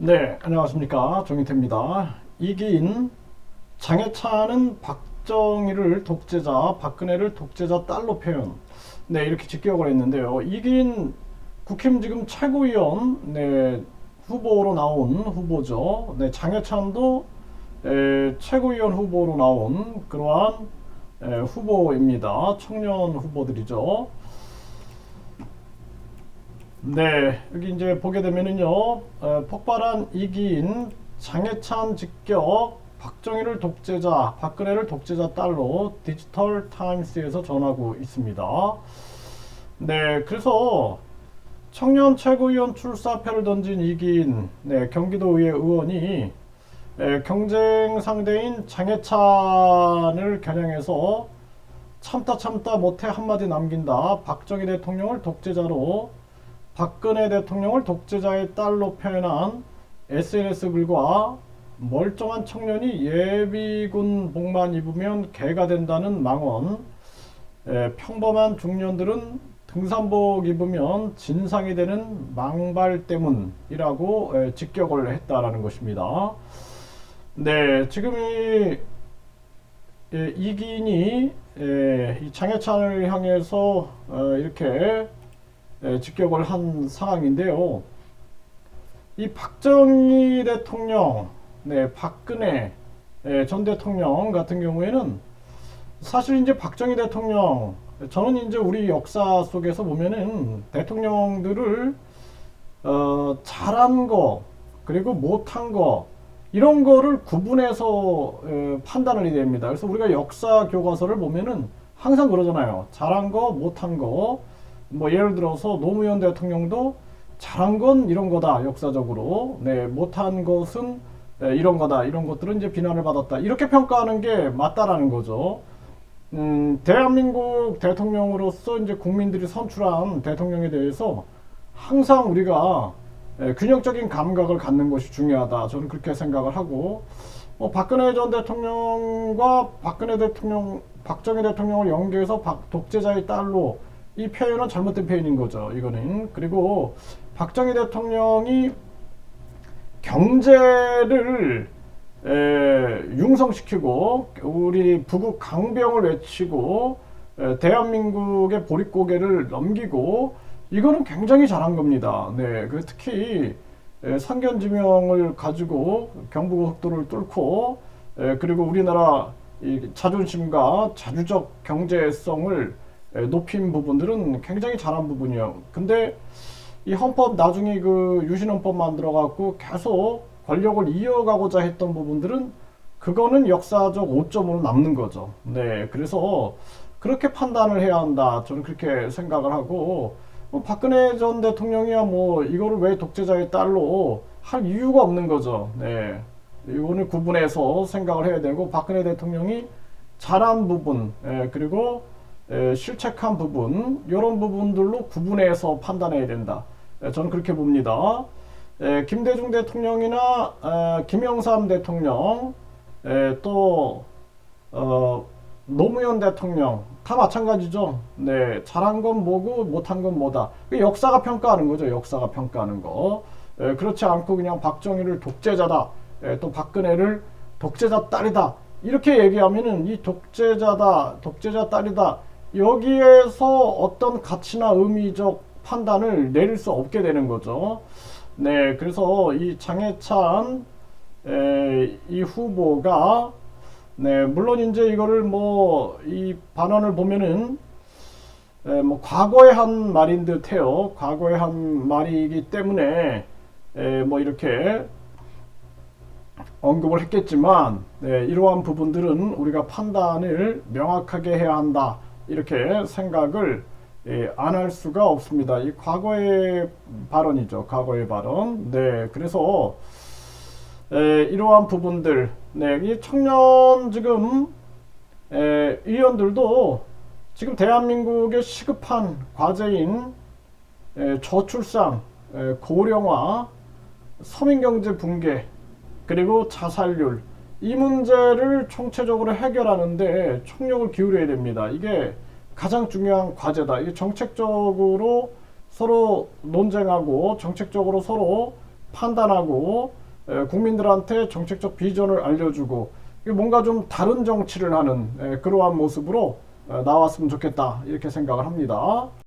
네, 안녕하십니까. 정희태입니다. 이기인 장해찬은 박정희를 독재자, 박근혜를 독재자 딸로 표현. 네, 이렇게 직격을 했는데요. 이기인 국힘 지금 최고위원 후보로 나온 후보죠. 네, 장해찬도 최고위원 후보로 나온 그러한 후보입니다. 청년 후보들이죠. 네, 여기 이제 보게 되면은요, 폭발한 이기인 장해찬 직격 박정희를 독재자, 박근혜를 독재자 딸로 디지털 타임스에서 전하고 있습니다. 네, 그래서 청년 최고위원 출사표를 던진 이기인 경기도의회 의원이 경쟁 상대인 장해찬을 겨냥해서 참다 참다 못해 한마디 남긴다. 박정희 대통령을 독재자로 박근혜 대통령을 독재자의 딸로 표현한 SNS 글과 멀쩡한 청년이 예비군 복만 입으면 개가 된다는 망언, 평범한 중년들은 등산복 입으면 진상이 되는 망발 때문이라고 직격을 했다라는 것입니다. 네, 지금 이기인이 이 장해찬을 향해서 이렇게 직격을 한 상황인데요. 이 박정희 대통령, 박근혜 전 대통령 같은 경우에는 사실 이제 박정희 대통령, 저는 이제 우리 역사 속에서 보면은 대통령들을 잘한 거 그리고 못한 거 이런 거를 구분해서 판단을 해야 됩니다. 그래서 우리가 역사 교과서를 보면은 항상 그러잖아요. 잘한 거, 못한 거. 뭐 예를 들어서 노무현 대통령도 잘한 건 이런 거다 역사적으로, 못한 것은 이런 거다, 이런 것들은 이제 비난을 받았다, 이렇게 평가하는 게 맞다라는 거죠. 대한민국 대통령으로서 이제 국민들이 선출한 대통령에 대해서 항상 우리가 균형적인 감각을 갖는 것이 중요하다, 저는 그렇게 생각을 하고, 박근혜 전 대통령과 박정희 대통령을 연계해서 독재자의 딸로, 이 표현은 잘못된 표현인 거죠, 이거는. 그리고 박정희 대통령이 경제를 융성시키고 우리 부국 강병을 외치고 대한민국의 보릿고개를 넘기고, 이거는 굉장히 잘한 겁니다. 네, 그 특히 상견지명을 가지고 경부고속도로를 뚫고 그리고 우리나라 이 자존심과 자주적 경제성을 높인 부분들은 굉장히 잘한 부분이에요. 근데 이 헌법 나중에 그 유신헌법 만들어 갖고 계속 권력을 이어가고자 했던 부분들은 그거는 역사적 오점으로 남는 거죠. 네, 그래서 그렇게 판단을 해야 한다, 저는 그렇게 생각을 하고, 박근혜 전 대통령이야 뭐 이거를 왜 독재자의 딸로 할 이유가 없는 거죠. 네, 이거는 구분해서 생각을 해야 되고, 박근혜 대통령이 잘한 부분, 그리고 실책한 부분, 이런 부분들로 구분해서 판단해야 된다, 저는 그렇게 봅니다. 김대중 대통령이나 김영삼 대통령, 또 노무현 대통령 다 마찬가지죠. 네, 잘한 건 뭐고 못한 건 뭐다. 역사가 평가하는 거죠. 역사가 평가하는 거. 그렇지 않고 그냥 박정희를 독재자다, 또 박근혜를 독재자 딸이다, 이렇게 얘기하면은 이 독재자다, 독재자 딸이다, 여기에서 어떤 가치나 의미적 판단을 내릴 수 없게 되는 거죠. 네, 그래서 이 장해찬 이 후보가, 물론 이제 이거를 뭐 이 반언을 보면은 뭐 과거에 한 말인 듯해요. 과거에 한 말이기 때문에 뭐 이렇게 언급을 했겠지만, 이러한 부분들은 우리가 판단을 명확하게 해야 한다, 이렇게 생각을 안 할 수가 없습니다. 이 과거의 발언이죠. 과거의 발언. 네, 그래서 이러한 부분들, 이 청년 지금 의원들도 지금 대한민국의 시급한 과제인 저출산, 고령화, 서민경제 붕괴, 그리고 자살률, 이 문제를 총체적으로 해결하는데 총력을 기울여야 됩니다. 이게 가장 중요한 과제다. 이게 정책적으로 서로 논쟁하고 정책적으로 서로 판단하고 국민들한테 정책적 비전을 알려주고 뭔가 좀 다른 정치를 하는 그러한 모습으로 나왔으면 좋겠다 이렇게 생각을 합니다.